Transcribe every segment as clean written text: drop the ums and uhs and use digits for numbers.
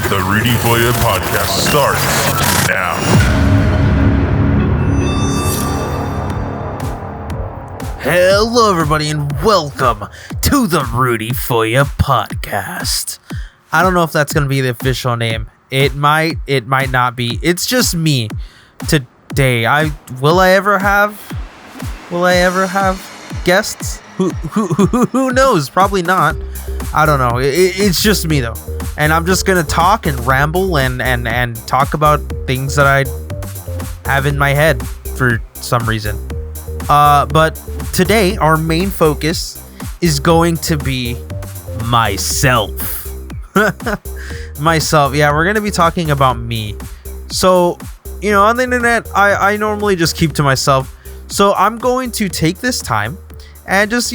The RUDYFOYA podcast starts now. Hello, everybody, and welcome to the RUDYFOYA podcast. I don't know if that's going to be the official name. It might not be. It's just me today. Will I ever have guests? Who knows? Probably not. I don't know. It's just me though, and I'm just gonna talk and ramble and talk about things that I have in my head for some reason. But today our main focus is going to be myself. Myself. Yeah, we're gonna be talking about me. So, on the internet, I normally just keep to myself. So I'm going to take this time and just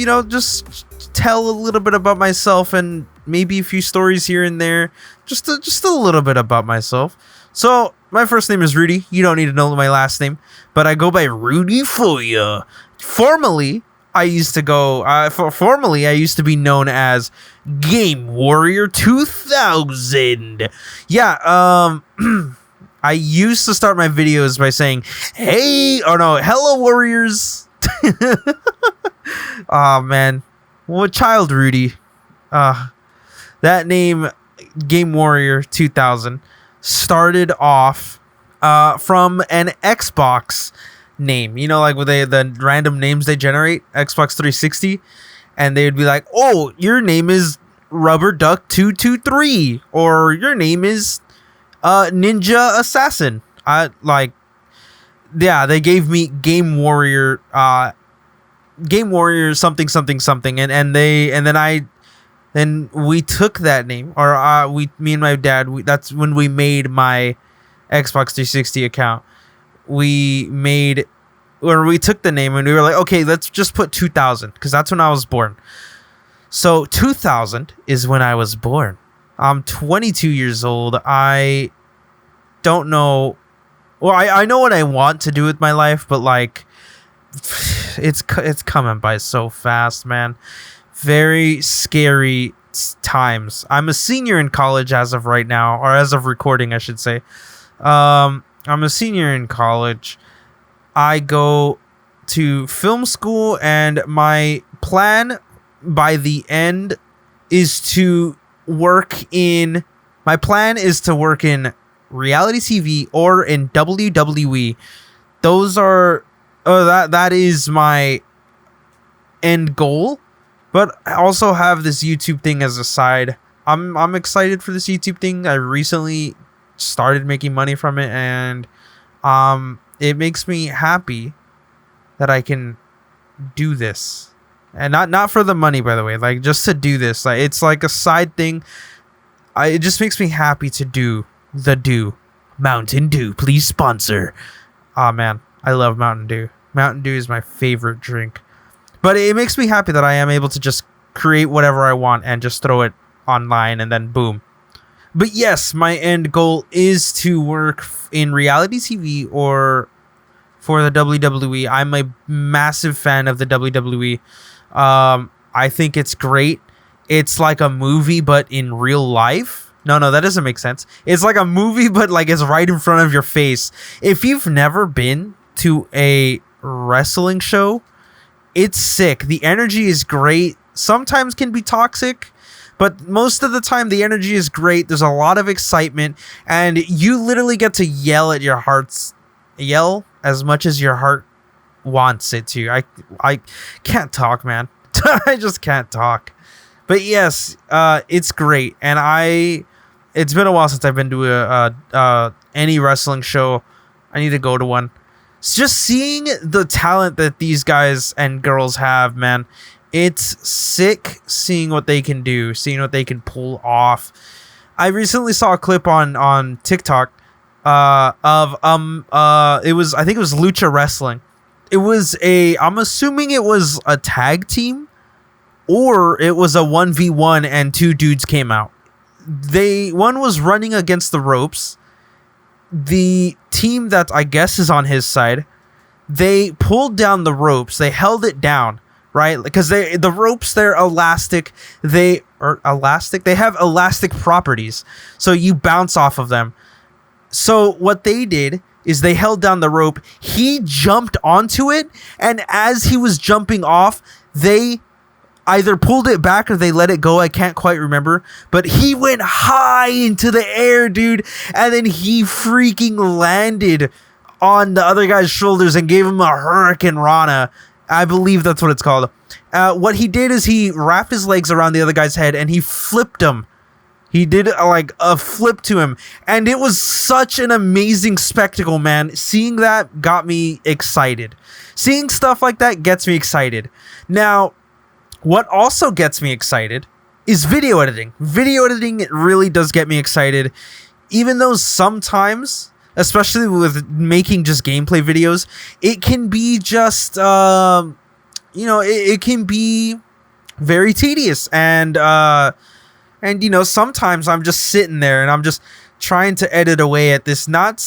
tell a little bit about myself and maybe a few stories here and there. Just a little bit about myself. So my first name is Rudy. You don't need to know my last name, but I go by RUDYFOYA. Formerly, I used to be known as Game Warrior 2000. Yeah, I used to start my videos by saying, hello warriors. Oh man, what child Rudy. That name, Game Warrior 2000, started off from an Xbox name. Like with the random names they generate, Xbox 360, and they would be like, oh, your name is Rubber Duck 223, or your name is Ninja Assassin. They gave me Game Warrior something, and then we took that name, or me and my dad, that's when we made my Xbox 360 account. We took the name and we were like, okay, let's just put 2000, because that's when I was born. So 2000 is when I was born. I'm 22 years old. I don't know. Well, I know what I want to do with my life, but it's coming by so fast, man. Very scary times. I'm a senior in college as of right now, or as of recording, I should say. I'm a senior in college. I go to film school, and my plan by the end is to work in reality TV or in WWE. That is my end goal, but I also have this YouTube thing as a side. I'm excited for this YouTube thing. I recently started making money from it, and it makes me happy that I can do this. And not for the money, by the way, just to do this. It's like a side thing. It just makes me happy to do the Dew. Mountain Dew, please sponsor. Oh man, I love Mountain Dew. Mountain Dew is my favorite drink. But it makes me happy that I am able to just create whatever I want and just throw it online, and then boom. But yes, my end goal is to work in reality TV or for the WWE. I'm a massive fan of the WWE. I think it's great. It's like a movie, but in real life. No, that doesn't make sense. It's like a movie, but it's right in front of your face. If you've never been to a wrestling show, it's sick. The energy is great. Sometimes can be toxic, but most of the time the energy is great. There's a lot of excitement, and you literally get to yell as much as your heart wants it to. I can't talk, man. I just can't talk. But yes, it's great, and it's been a while since I've been to any wrestling show. I need to go to one. It's just seeing the talent that these guys and girls have, man. It's sick seeing what they can do, seeing what they can pull off. I recently saw a clip on TikTok I think it was Lucha Wrestling. I'm assuming it was a tag team, or it was a 1v1 and two dudes came out. One was running against the ropes. The team that I guess is on his side, they pulled down the ropes. They held it down, right? Because the ropes, they're elastic. or elastic. They have elastic properties, so you bounce off of them. So what they did is they held down the rope. He jumped onto it, and as he was jumping off, they either pulled it back or they let it go. I can't quite remember. But he went high into the air, dude, and then he freaking landed on the other guy's shoulders and gave him a Hurricane Rana. I believe that's what it's called. What he did is he wrapped his legs around the other guy's head and he flipped him. He did like a flip to him, and it was such an amazing spectacle, man. Seeing that got me excited. Seeing stuff like that gets me excited. Now, what also gets me excited is video editing. Video editing, it really does get me excited, even though sometimes, especially with making just gameplay videos, it can be just, it can be very tedious, and sometimes I'm just sitting there and I'm just trying to edit away at this not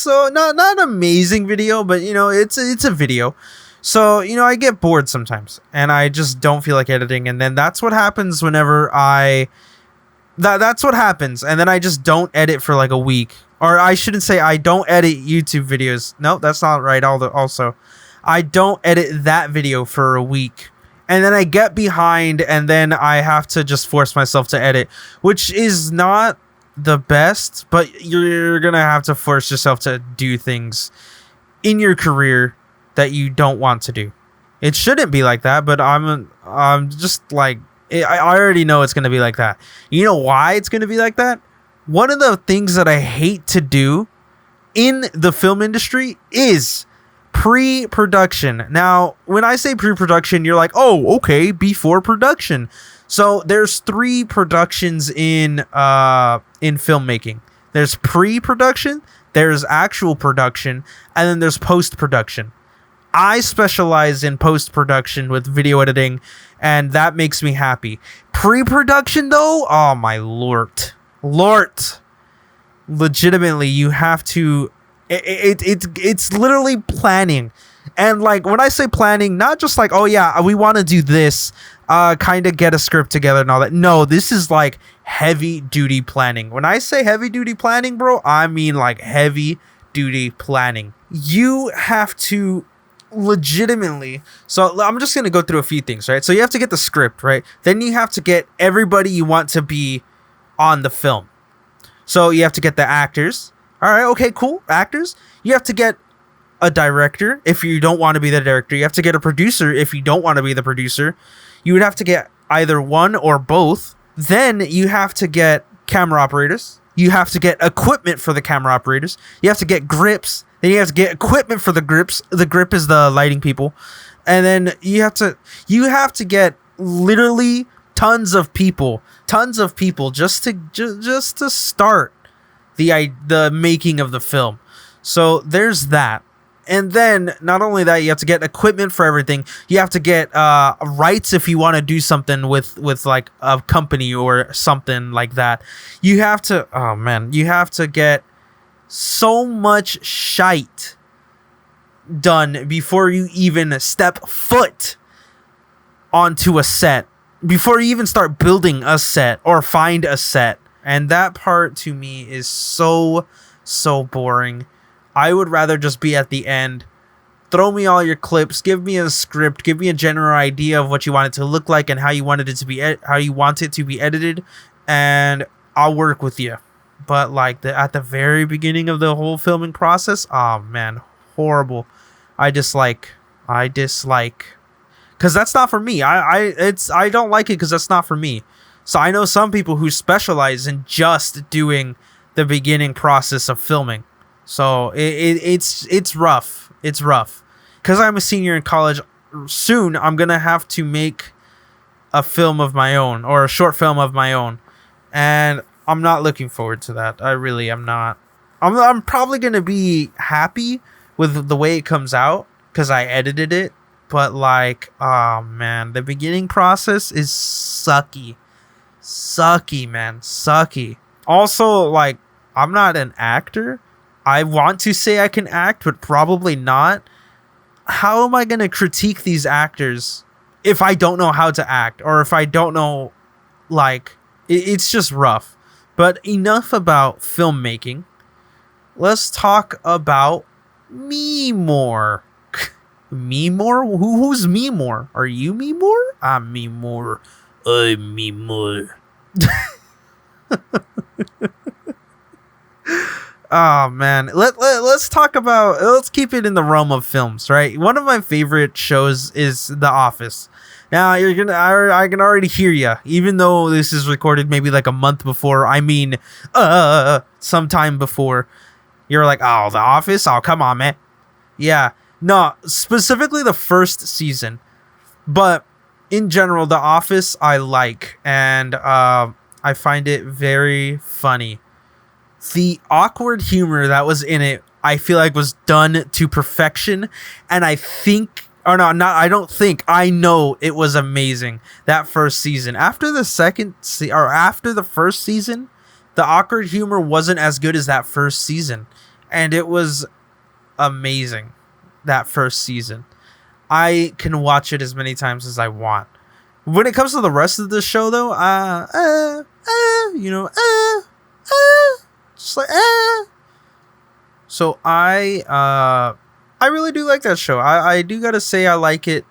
amazing video, but it's a video. So, I get bored sometimes and I just don't feel like editing, and then that's what happens whenever that's what happens, and then I just don't edit for like a week. Or I shouldn't say I don't edit YouTube videos. No, that's not right. Also, I don't edit that video for a week. And then I get behind, and then I have to just force myself to edit, which is not the best, but you're going to have to force yourself to do things in your career that you don't want to do. It shouldn't be like that, but I'm just like, I already know it's going to be like that. You know why it's going to be like that? One of the things that I hate to do in the film industry is pre-production. Now, when I say pre-production, you're like, oh, okay, before production. So there's 3 productions in filmmaking. There's pre-production, there's actual production, and then there's post-production. I specialize in post-production with video editing, and that makes me happy. Pre-production, though, oh my lord. Legitimately, you have to... It's literally planning. And like when I say planning, not just like, oh yeah, we want to do this, kind of get a script together and all that. No, this is like heavy duty planning. When I say heavy duty planning, bro, I mean like heavy duty planning. You have to legitimately, so I'm just going to go through a few things, right? So you have to get the script, right? Then you have to get everybody you want to be on the film. So you have to get the actors. All right, okay, cool. Actors. You have to get a director if you don't want to be the director. You have to get a producer if you don't want to be the producer. You would have to get either one or both. Then you have to get camera operators. You have to get equipment for the camera operators. You have to get grips. Then you have to get equipment for the grips. The grip is the lighting people. And then you have to get literally tons of people just to start the making of the film. So there's that. And then not only that, you have to get equipment for everything. You have to get rights if you want to do something with like a company or something like that. You have to get so much shite done before you even step foot onto a set, before you even start building a set or find a set. And that part to me is so boring. I would rather just be at the end. Throw me all your clips. Give me a script. Give me a general idea of what you want it to look like and how you want it to be edited, and I'll work with you. But like at the very beginning of the whole filming process, oh man, horrible. I dislike, because that's not for me. I don't like it because that's not for me. So I know some people who specialize in just doing the beginning process of filming. So it's rough. It's rough. Because I'm a senior in college, soon I'm going to have to make a film of my own, or a short film of my own. And I'm not looking forward to that. I really am not. I'm probably going to be happy with the way it comes out because I edited it. But like, oh man, the beginning process is sucky. Sucky, man. Sucky. Also, like, I'm not an actor. I want to say I can act, but probably not. How am I going to critique these actors if I don't know how to act, or if I don't know, like, It's just rough. But enough about filmmaking. Let's talk about me more. Me more? Who's me more? Are you me more? I'm me more. I'm me more. Oh man, let's talk about. Let's keep it in the realm of films, right? One of my favorite shows is The Office. Now I can already hear you, even though this is recorded maybe like a month before. I mean, sometime before. You're like, oh, The Office. Oh, come on, man. Yeah, no, specifically the first season, but in general, The Office I like, and I find it very funny. The awkward humor that was in it, I feel like was done to perfection, and I think, or no, not, I don't think, I know it was amazing that first season. After the after the first season, the awkward humor wasn't as good as that first season, and it was amazing that first season. I can watch it as many times as I want. When it comes to the rest of the show, though, just like, So I really do like that show. I do gotta say I like it.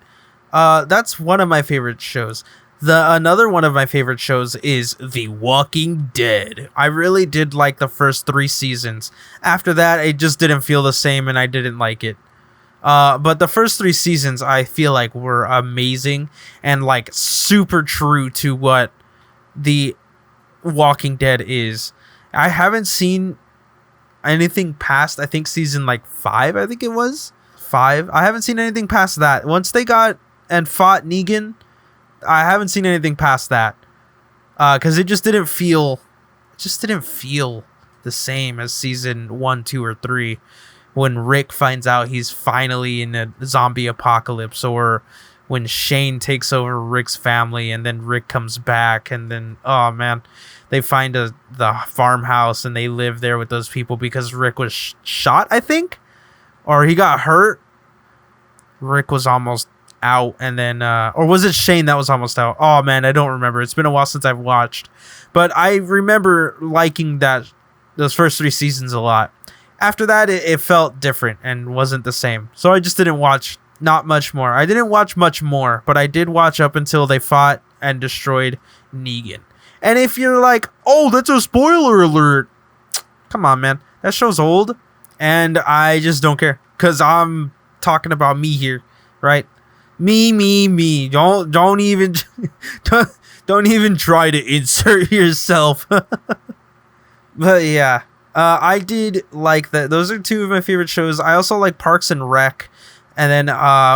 That's one of my favorite shows. Another one of my favorite shows is The Walking Dead. I really did like the first 3 seasons. After that, it just didn't feel the same, and I didn't like it. But the first 3 seasons I feel like were amazing and like super true to what The Walking Dead is. I haven't seen anything past, I think, season like 5, I think it was 5. I haven't seen anything past that. Once they got and fought Negan, I haven't seen anything past that. Cause it just didn't feel the same as season 1, 2, or 3. When Rick finds out he's finally in a zombie apocalypse, or when Shane takes over Rick's family and then Rick comes back, and then, oh man, they find the farmhouse and they live there with those people because Rick was shot, I think, or he got hurt. Rick was almost out, and then, or was it Shane that was almost out? Oh man, I don't remember. It's been a while since I've watched, but I remember liking those first 3 seasons a lot. After that, it felt different and wasn't the same. So I just didn't watch not much more. I didn't watch much more, but I did watch up until they fought and destroyed Negan. And if you're like, oh, that's a spoiler alert. Come on, man. That show's old, and I just don't care. Because I'm talking about me here, right? Me. Don't even don't even try to insert yourself. But yeah. I did like that. Those are 2 of my favorite shows. I also like Parks and Rec. And then,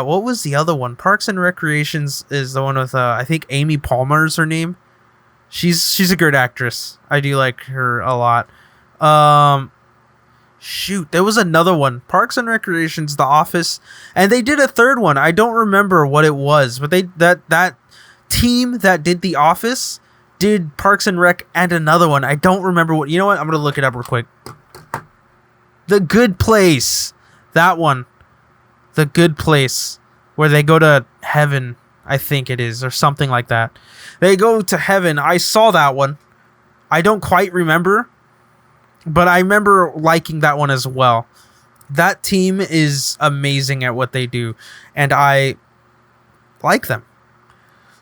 what was the other one? Parks and Recreations is the one with, I think Amy Palmer is her name. She's a great actress. I do like her a lot. Shoot, there was another one. Parks and Recreations, The Office. And they did a third one. I don't remember what it was. But that team that did The Office did Parks and Rec and another one. I don't remember what. You know what? I'm going to look it up real quick. The Good Place. That one. The Good Place. Where they go to heaven, I think it is, or something like that. They go to heaven. I saw that one. I don't quite remember, but I remember liking that one as well. That team is amazing at what they do, and I like them.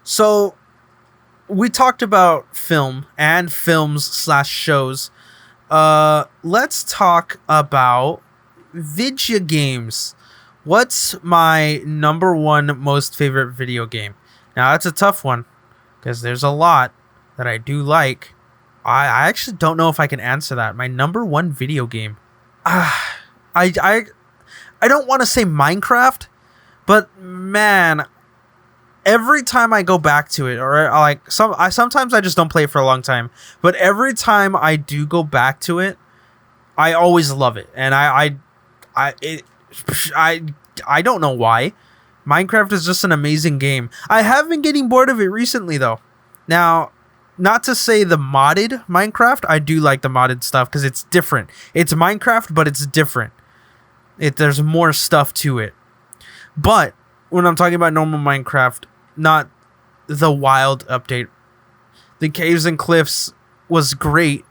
So we talked about film and films/shows. Let's talk about video games. What's my number 1 most favorite video game? Now, that's a tough one because there's a lot that I do like. I actually don't know if I can answer that. My number 1 video game. I don't want to say Minecraft, but man, every time I go back to it, or like sometimes I just don't play it for a long time, but every time I do go back to it, I always love it, and I don't know why. Minecraft is just an amazing game. I have been getting bored of it recently, though. Now, not to say the modded Minecraft. I do like the modded stuff because it's different. It's Minecraft, but it's different. There's more stuff to it. But when I'm talking about normal Minecraft, not the wild update, The Caves and Cliffs was great.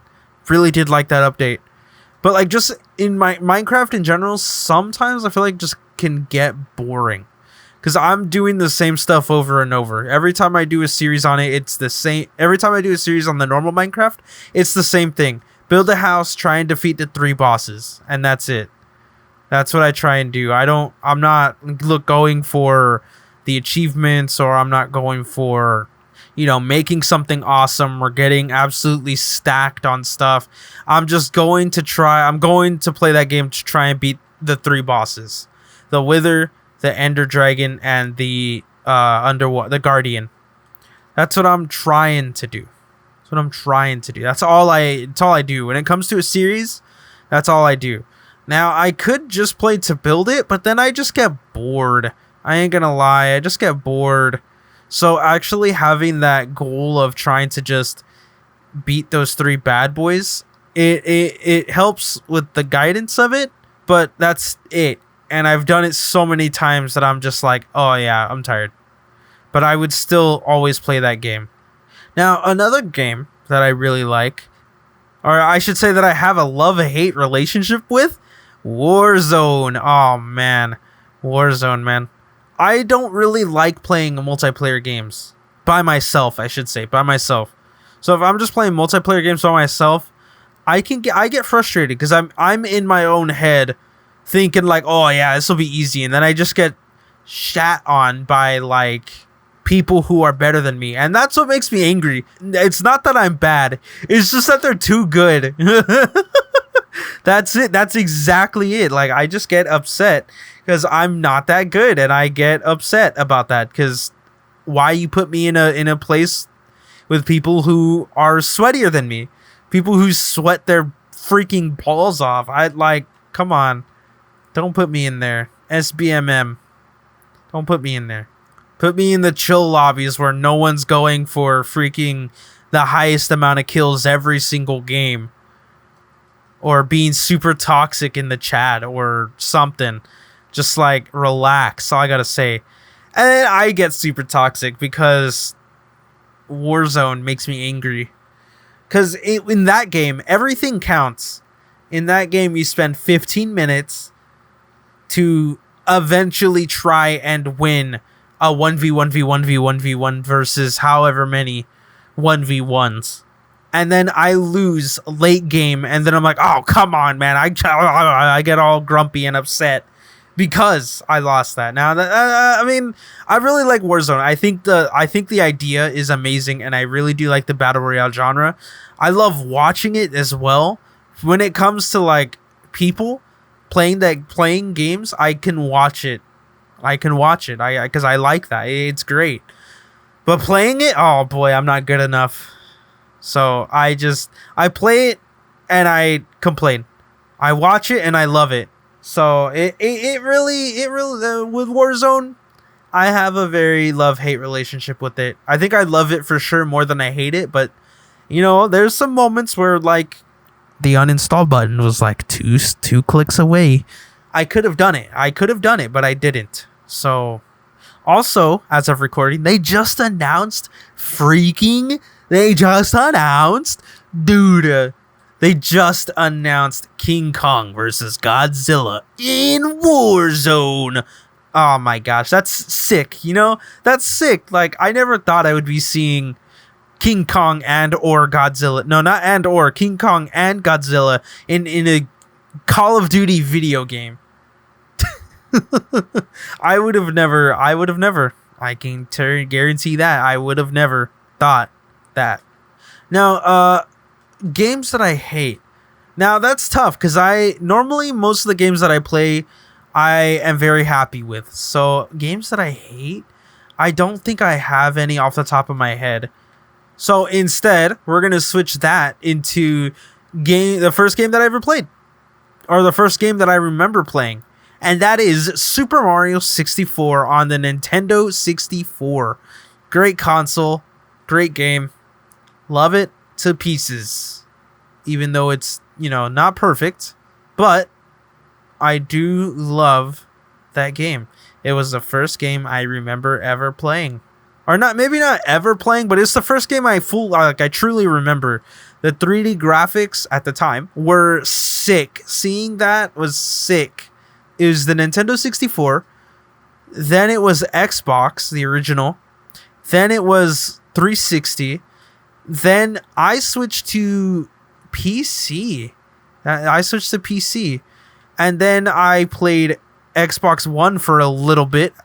Really did like that update. But like just in my Minecraft in general, sometimes I feel like just can get boring. Because I'm doing the same stuff over and over. Every time I do a series on it, it's the same. Every time I do a series on the normal Minecraft, it's the same thing. Build a house, try and defeat the 3 bosses. And that's it. That's what I try and do. I'm not going for the achievements, or I'm not going for, making something awesome or getting absolutely stacked on stuff. I'm going to play that game to try and beat the 3 bosses. The Wither, the Ender Dragon, and the the Guardian. That's what I'm trying to do. That's all I do. When it comes to a series, that's all I do. Now, I could just play to build it, but then I just get bored. I ain't gonna lie, I just get bored. So actually having that goal of trying to just beat those 3 bad boys, it helps with the guidance of it, but that's it. And I've done it so many times that I'm just like, oh yeah, I'm tired. But I would still always play that game. Now, another game that I really like, or I should say that I have a love-hate relationship with, Warzone. Oh man, Warzone, man. I don't really like playing multiplayer games by myself. I should say by myself. So if I'm just playing multiplayer games by myself, I get frustrated because I'm in my own head, thinking like, oh yeah, this will be easy, and then I just get shat on by like people who are better than me, and that's what makes me angry. It's not that I'm bad; it's just that they're too good. That's it. That's exactly it. Like, I just get upset because I'm not that good, and I get upset about that because why you put me in a place with people who are sweatier than me, people who sweat their freaking balls off. Come on, don't put me in there. SBMM, don't put me in there. Put me in the chill lobbies where no one's going for freaking the highest amount of kills every single game. Or being super toxic in the chat or something. Just like, relax. All I gotta say. And then I get super toxic because Warzone makes me angry. Because in that game, everything counts. In that game, you spend 15 minutes to eventually try and win a 1v1v1v1v1 versus however many 1v1s. And then I lose late game, and then I'm like, oh, come on, man. I get all grumpy and upset because I lost that. Now, I mean, I really like Warzone. I think the idea is amazing, and I really do like the Battle Royale genre. I love watching it as well. When it comes to, like, people playing games, I can watch it. Because I like that. It's great. But playing it, oh, boy, I'm not good enough. So I play it and I complain. I watch it and I love it. So it really with Warzone, I have a very love-hate relationship with it. I think I love it for sure more than I hate it, but there's some moments where like the uninstall button was like two clicks away. I could have done it, but I didn't. So also, as of recording, they just announced King Kong versus Godzilla in Warzone. Oh my gosh, that's sick. That's sick. Like, I never thought I would be seeing King Kong and or Godzilla. No, not and or. King Kong and Godzilla in a Call of Duty video game. I would have never. I can guarantee that. I would have never thought that. Now, games that I hate. Now, that's tough because normally most of the games that I play, I am very happy with. So, games that I hate, I don't think I have any off the top of my head. So, instead, we're going to switch that into the first game that I ever played. Or the first game that I remember playing. And that is Super Mario 64 on the Nintendo 64. Great console. Great game. Love it to pieces. Even though it's, not perfect. But I do love that game. It was the first game I remember ever playing. or not, maybe not ever playing, but it's the first game I truly remember. The 3D graphics at the time were sick. Seeing that was sick. It was the Nintendo 64. Then it was Xbox, the original. Then it was 360. Then I switched to PC. And then I played Xbox One for a little bit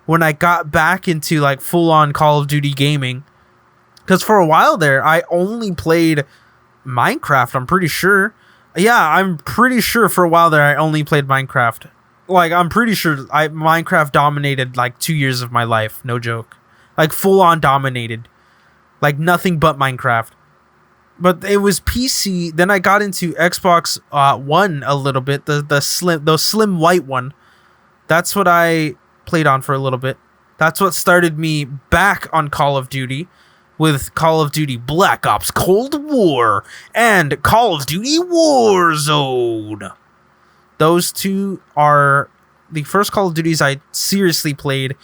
when I got back into like full-on Call of Duty gaming. Because for a while there, I only played Minecraft, I'm pretty sure. Yeah, I'm pretty sure for a while there, I only played Minecraft. Like, I'm pretty sure Minecraft dominated like 2 years of my life. No joke. Like, full-on dominated. Like, nothing but Minecraft. But it was PC. Then I got into Xbox One a little bit. The slim white one. That's what I played on for a little bit. That's what started me back on Call of Duty with Call of Duty Black Ops Cold War and Call of Duty Warzone. Those two are the first Call of Duties I seriously played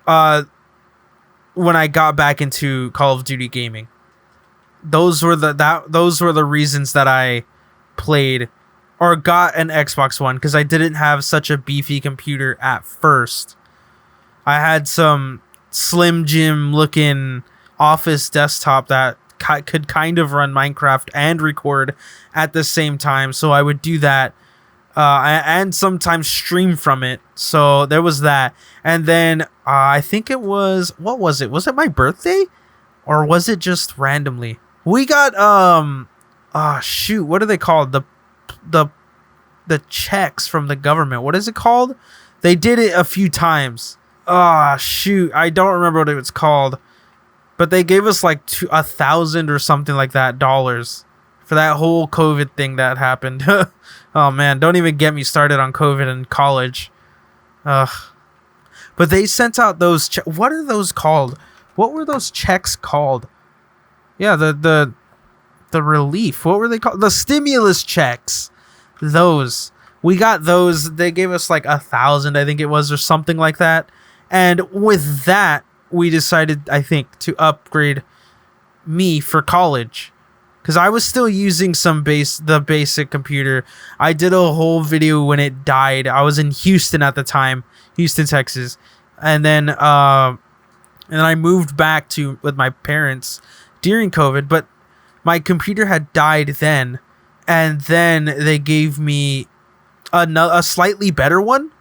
when I got back into Call of Duty gaming. Those were the reasons that I played or got an Xbox One, because I didn't have such a beefy computer at first. I had some Slim Jim looking office desktop that could kind of run Minecraft and record at the same time, so I would do that and sometimes stream from it. So there was that. And then I think it was, what was it? Was it my birthday? Or was it just randomly? We got what are they called? The checks from the government. What is it called? They did it a few times. I don't remember what it was called. But they gave us like $1,000 or something like that dollars for that whole COVID thing that happened. Oh man, don't even get me started on COVID in college. But they sent out those what are those called? What were those checks called? Yeah, the relief. What were they called? The stimulus checks. Those. We got those. They gave us like $1,000, I think it was, or something like that. And with that, we decided, I think, to upgrade me for college. Because I was still using the basic computer. I did a whole video when it died. I was in Houston at the time. Houston, Texas. And then I moved back with my parents during COVID. But my computer had died then. And then they gave me a slightly better one.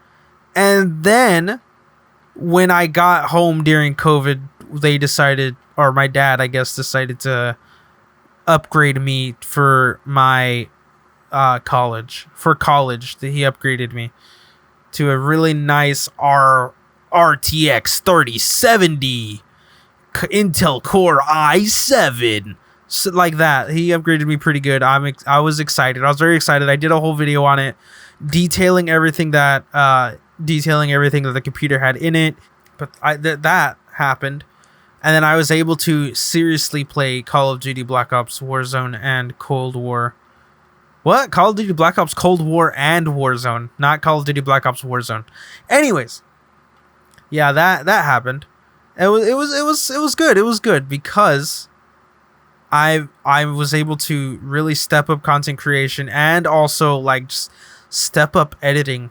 And then when I got home during COVID, they decided, or my dad, I guess, decided to upgrade me for my college. For college, he upgraded me to a really nice RTX 3070 Intel Core i7. So, like that. He upgraded me pretty good. I was excited. I was very excited. I did a whole video on it, detailing everything that the computer had in it. But that happened. And then I was able to seriously play Call of Duty Black Ops Warzone and Cold War. What? Call of Duty Black Ops Cold War and Warzone, not Call of Duty Black Ops Warzone. Anyways, yeah, that happened. It was good. It was good because I was able to really step up content creation and also like just step up editing.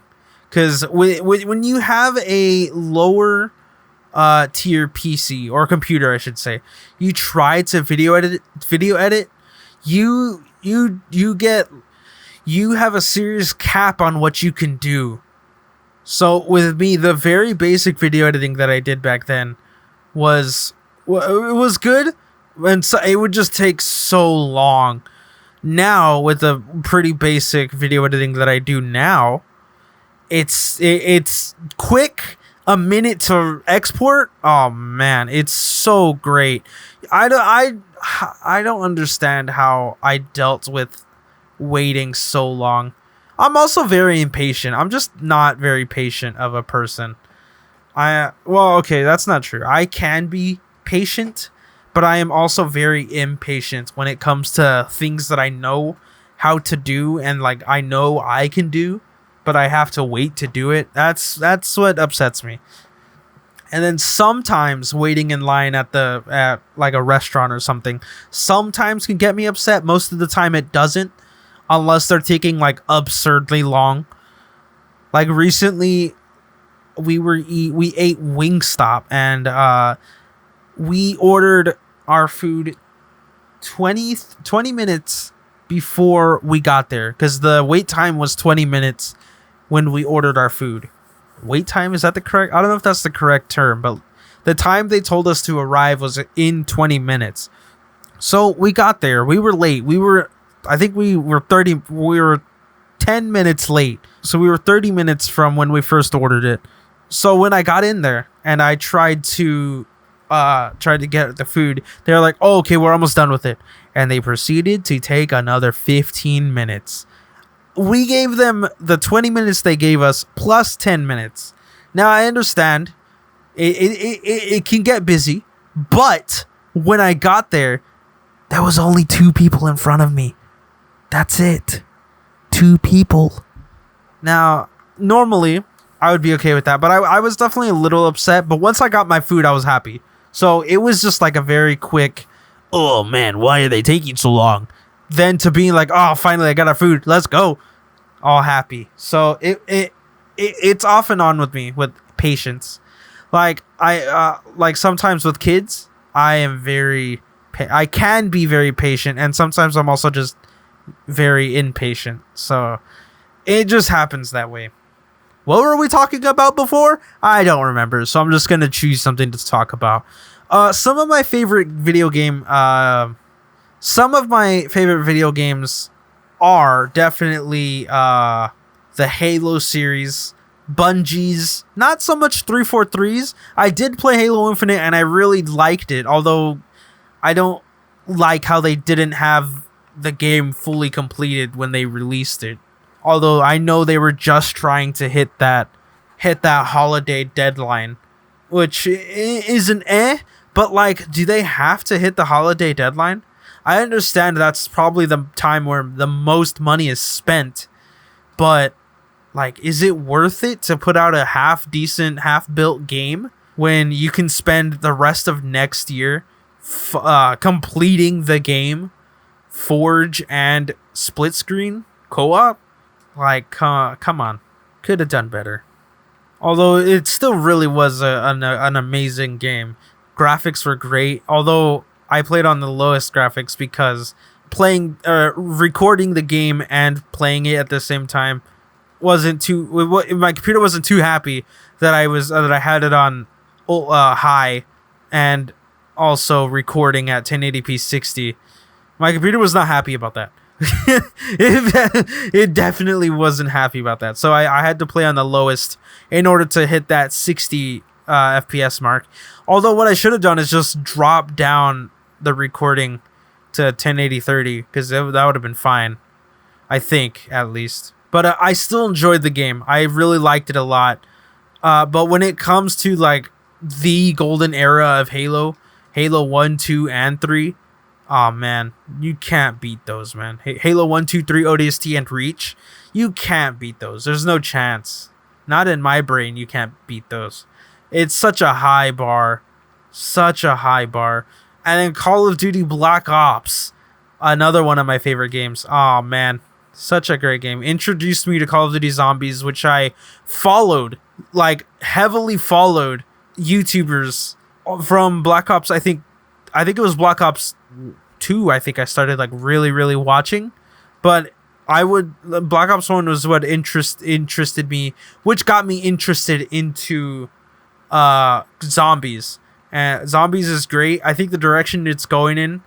Because when you have a lower tier PC or computer, I should say, you try to video edit, you have a serious cap on what you can do. So with me, the very basic video editing that I did back then was good, and so it would just take so long. Now with the pretty basic video editing that I do now, it's quick. A minute to export. Oh man, it's so great. I don't understand how I dealt with waiting so long. I'm also very impatient. I'm just not very patient of a person. Okay, that's not true. I can be patient, but I am also very impatient when it comes to things that I know how to do and like I know I can do, but I have to wait to do it. That's what upsets me. And then sometimes waiting in line at like a restaurant or something sometimes can get me upset. Most of the time it doesn't, unless they're taking like absurdly long. Like recently we ate Wingstop, and we ordered our food 20 minutes before we got there, because the wait time was 20 minutes when we ordered our food. Wait time, is that the correct? I don't know if that's the correct term, but the time they told us to arrive was in 20 minutes. So we got there. We were late. I think we were 10 minutes late. So we were 30 minutes from when we first ordered it. So when I got in there and I tried to get the food, they were like, "Oh, okay, we're almost done with it." And they proceeded to take another 15 minutes. We gave them the 20 minutes they gave us plus 10 minutes. Now, I understand it can get busy, but when I got there was only 2 people in front of me. That's it. 2 people. Now, normally, I would be okay with that, but I was definitely a little upset. But once I got my food, I was happy. So it was just like a very quick, "Oh man, why are they taking so long?" Then to being like, "Oh, finally I got our food. Let's go." All happy. So it's off and on with me with patience. Like like sometimes with kids, I can be very patient, and sometimes I'm also just very impatient. So it just happens that way. What were we talking about before? I don't remember, so I'm just gonna choose something to talk about. Some of my favorite video games are definitely the Halo series, Bungie's. Not so much 343's. I did play Halo Infinite and I really liked it, although I don't like how they didn't have the game fully completed when they released it. Although I know they were just trying to hit that holiday deadline, which isn't but like, do they have to hit the holiday deadline? I understand that's probably the time where the most money is spent, but like, is it worth it to put out a half-decent, half-built game when you can spend the rest of next year completing the game, Forge and split screen co-op? Like, come on. Could have done better. Although it still really was an amazing game. Graphics were great, although I played on the lowest graphics because recording the game and playing it at the same time my computer wasn't too happy that I had it on high and also recording at 1080p 60. My computer was not happy about that. It definitely wasn't happy about that. So I had to play on the lowest in order to hit that 60 FPS mark. Although what I should have done is just drop down the recording to 1080-30, because that would have been fine, I think, at least. But I still enjoyed the game. I really liked it a lot. But when it comes to like the golden era of Halo 1, 2, and 3, oh man, you can't beat those, man. Halo 1, 2, 3, ODST, and Reach, you can't beat those. There's no chance. Not in my brain, you can't beat those. It's such a high bar. Such a high bar. And then Call of Duty Black Ops, another one of my favorite games. Oh man, such a great game. Introduced me to Call of Duty Zombies, which I followed, like heavily followed YouTubers from Black Ops. I think it was Black Ops 2. I think I started like really watching, but Black Ops 1 was what interested me, which got me interested into Zombies. Zombies is great. I think the direction it's going in,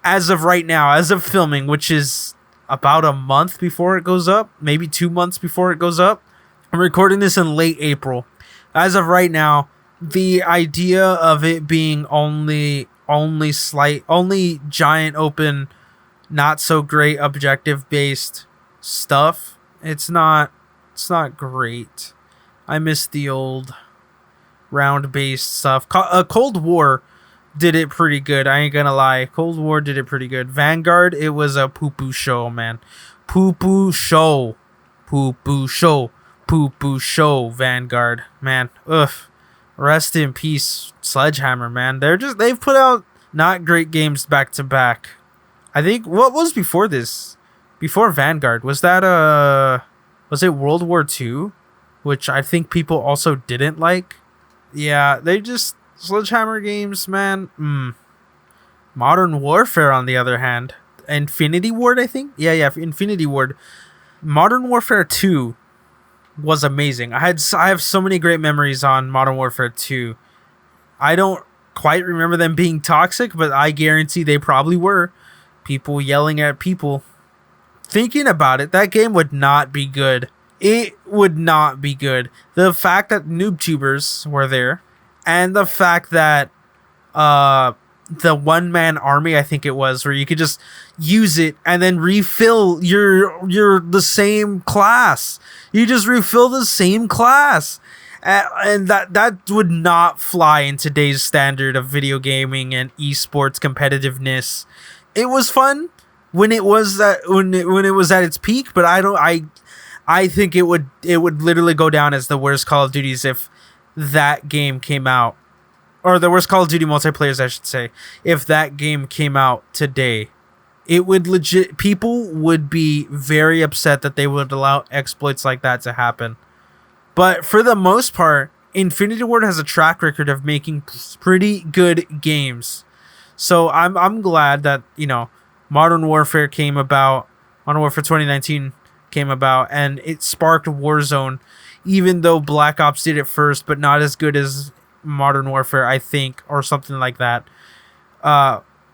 as of right now, as of filming, which is about a month before it goes up, maybe 2 months before it goes up. I'm recording this in late April. As of right now, the idea of it being only giant open, not so great objective based stuff, it's not great. I miss the old round based stuff. Cold War did it pretty good. I ain't gonna lie. Cold War did it pretty good. Vanguard, it was a poo-poo show, man. Poo-poo show. Poo-poo show. Poo-poo show, Vanguard. Man, ugh. Rest in peace, Sledgehammer, man. They've put out not great games back to back. I think what was before this? Before Vanguard, was it World War II? Which I think people also didn't like. Yeah, Sledgehammer games, man. Modern Warfare, on the other hand. Infinity Ward, I think? Yeah, Infinity Ward. Modern Warfare 2 was amazing. I have so many great memories on Modern Warfare 2. I don't quite remember them being toxic, but I guarantee they probably were. People yelling at people. Thinking about it, that game would not be good. It would not be good. The fact that NoobTubers were there, and the fact that the one-man army, I think it was, where you could just use it and then refill the same class. You just refill the same class. And that would not fly in today's standard of video gaming and esports competitiveness. It was fun when it was at its peak, but I think it would literally go down as the worst Call of Duties if that game came out. Or the worst Call of Duty multiplayers, I should say. If that game came out today, it would people would be very upset that they would allow exploits like that to happen. But for the most part, Infinity Ward has a track record of making pretty good games. So I'm glad that, Modern Warfare came about. Modern Warfare 2019 came about, and it sparked Warzone, even though Black Ops did it first, but not as good as Modern Warfare, I think, or something like that.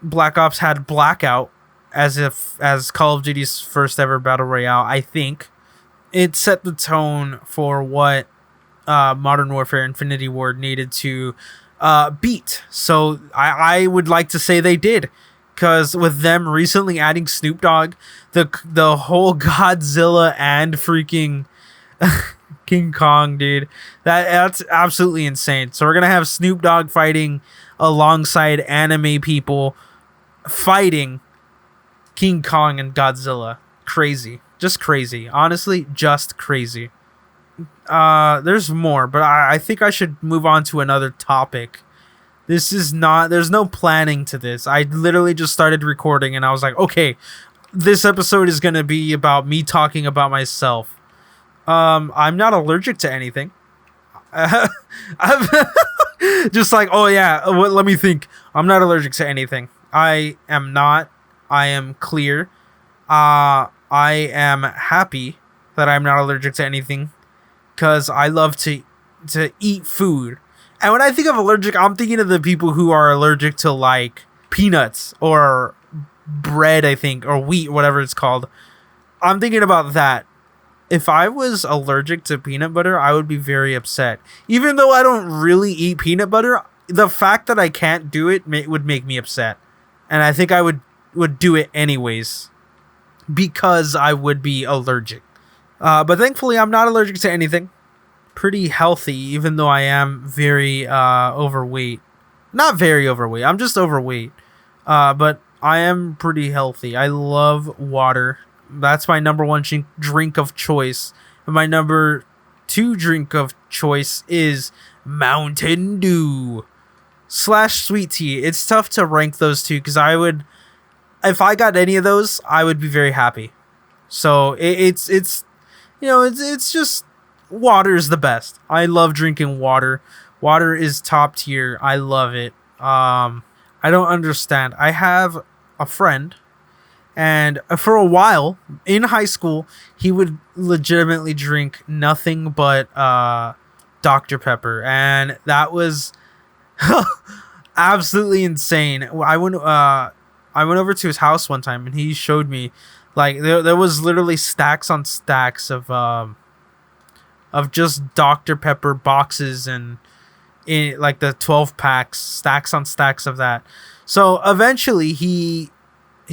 Black Ops had Blackout as Call of Duty's first ever battle royale, I think. It set the tone for what Modern Warfare Infinity Ward needed to beat. So I would like to say they did, because with them recently adding Snoop Dogg, the whole Godzilla and freaking King Kong, dude, that's absolutely insane. So we're gonna have Snoop Dogg fighting alongside anime people fighting King Kong and Godzilla. Crazy. Just crazy. Honestly, just crazy. There's more, but I think I should move on to another topic. There's no planning to this. I literally just started recording and I was like, okay, this episode is gonna be about me talking about myself. I'm not allergic to anything. I'm just like, oh yeah, let me think. I'm not allergic to anything. I am not. I am clear. I am happy that I'm not allergic to anything, because I love to eat food. And when I think of allergic, I'm thinking of the people who are allergic to like peanuts or bread, I think, or wheat, whatever it's called. I'm thinking about that. If I was allergic to peanut butter, I would be very upset. Even though I don't really eat peanut butter, the fact that I can't do it would make me upset. And I think I would do it anyways, because I would be allergic. But thankfully, I'm not allergic to anything. Pretty healthy, even though I am very overweight. Not very overweight, I'm just overweight. But I am pretty healthy. I love water. That's my number one drink of choice. And my number 2 drink of choice is Mountain Dew / sweet tea. It's tough to rank those two, because if I got any of those, I would be very happy. So it's just, water is the best. I love drinking water. Water is top tier. I love it. I don't understand. I have a friend, and for a while in high school, he would legitimately drink nothing but Dr. Pepper, and that was absolutely insane. I went over to his house one time, and he showed me, like, there was literally stacks on stacks of just Dr. Pepper boxes, and in like the 12 packs, stacks on stacks of that. So eventually he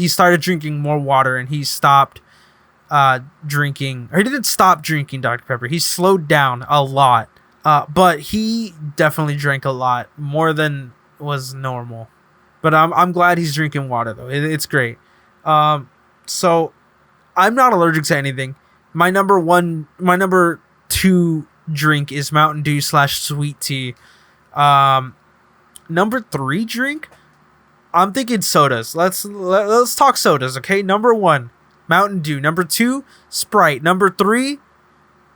started drinking more water, and he stopped drinking, or he didn't stop drinking Dr. Pepper. He slowed down a lot. But he definitely drank a lot, more than was normal. But I'm glad he's drinking water, though. It's great. So I'm not allergic to anything. My number 2 drink is Mountain Dew / sweet tea. Number 3 drink, I'm thinking sodas. Let's talk sodas, okay? Number 1, Mountain Dew. Number 2, Sprite. Number 3,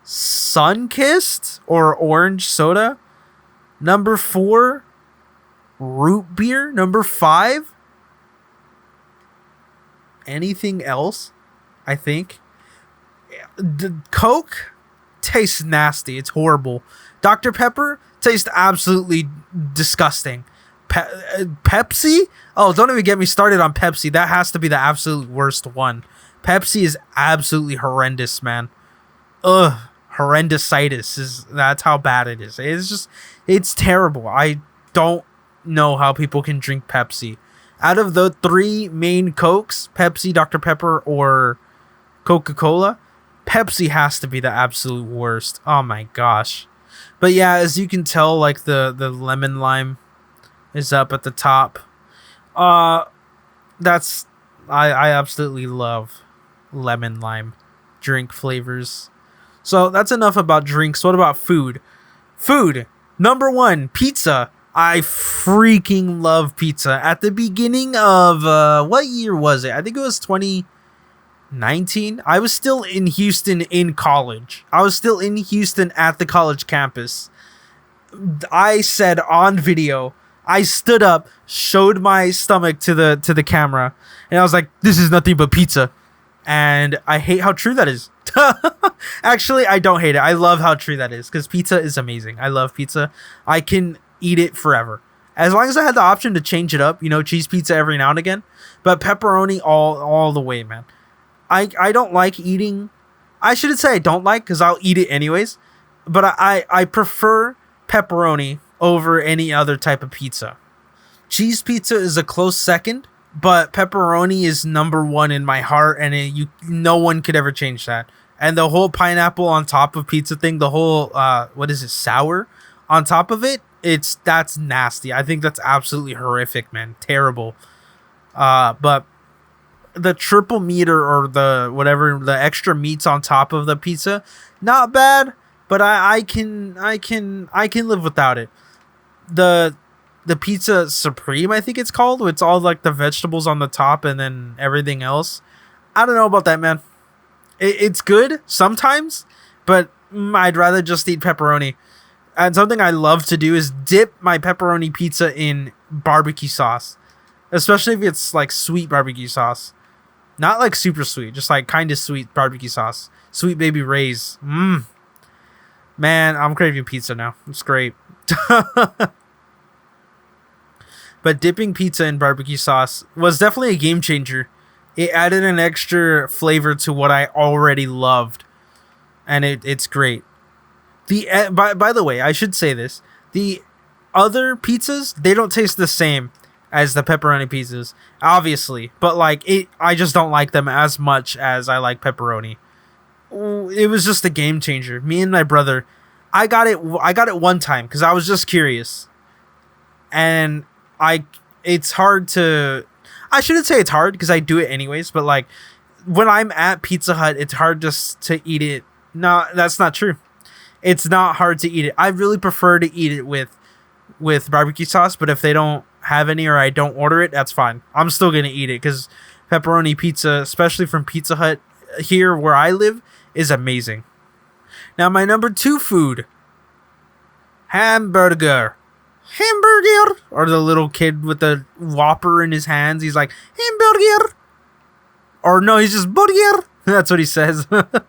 Sunkist or orange soda. Number 4, root beer. Number 5, anything else, I think. The Coke tastes nasty. It's horrible. Dr. Pepper tastes absolutely disgusting. Pepsi? Oh, don't even get me started on Pepsi. That has to be the absolute worst one. Pepsi is absolutely horrendous, man. Ugh. Horrendousitis that's how bad it is. It's terrible. I don't know how people can drink Pepsi. Out of the 3 main Cokes, Pepsi, Dr. Pepper, or Coca-Cola, Pepsi has to be the absolute worst. Oh my gosh. But yeah, as you can tell, like the lemon lime is up at the top. That's I absolutely love lemon lime drink flavors. So that's enough about drinks. What about food? Food. Number 1, pizza. I freaking love pizza. At the beginning of what year was it? I think it was 2019. I was still in Houston in college. I was still in Houston at the college campus. I said on video, I stood up, showed my stomach to the camera, and I was like, "This is nothing but pizza." And I hate how true that is. Actually, I don't hate it. I love how true that is because pizza is amazing. I love pizza. I can eat it forever. As long as I had the option to change it up, cheese pizza every now and again. But pepperoni all the way, man. I don't like eating. I shouldn't say I don't like because I'll eat it anyways. But I prefer pepperoni over any other type of pizza. Cheese pizza is a close second. But pepperoni is number 1 in my heart, and no one could ever change that. And the whole pineapple on top of pizza thing, the whole sour on top of it, that's nasty. I think that's absolutely horrific, man. Terrible. But the triple meat or the extra meats on top of the pizza, not bad. But I can live without it. The pizza supreme, I think it's called. It's all like the vegetables on the top and then everything else. I don't know about that, man. It's good sometimes, but I'd rather just eat pepperoni. And something I love to do is dip my pepperoni pizza in barbecue sauce, especially if it's like sweet barbecue sauce, not like super sweet, just like kind of sweet barbecue sauce. Sweet Baby Ray's. Man, I'm craving pizza now. It's great. But dipping pizza in barbecue sauce was definitely a game changer. It added an extra flavor to what I already loved. And it's great. By the way, I should say this. The other pizzas, they don't taste the same as the pepperoni pizzas, obviously. But I just don't like them as much as I like pepperoni. It was just a game changer. Me and my brother, I got it one time because I was just curious. And it's hard to, I shouldn't say it's hard because I do it anyways, but when I'm at Pizza Hut, it's hard just to eat it. No, that's not true. It's not hard to eat it. I really prefer to eat it with barbecue sauce, but if they don't have any or I don't order it, that's fine. I'm still going to eat it because pepperoni pizza, especially from Pizza Hut here where I live, is amazing. Now, my number 2 food, hamburger, or the little kid with the Whopper in his hands. He's like, hamburger. Or no, he's just burger. That's what he says. Burger.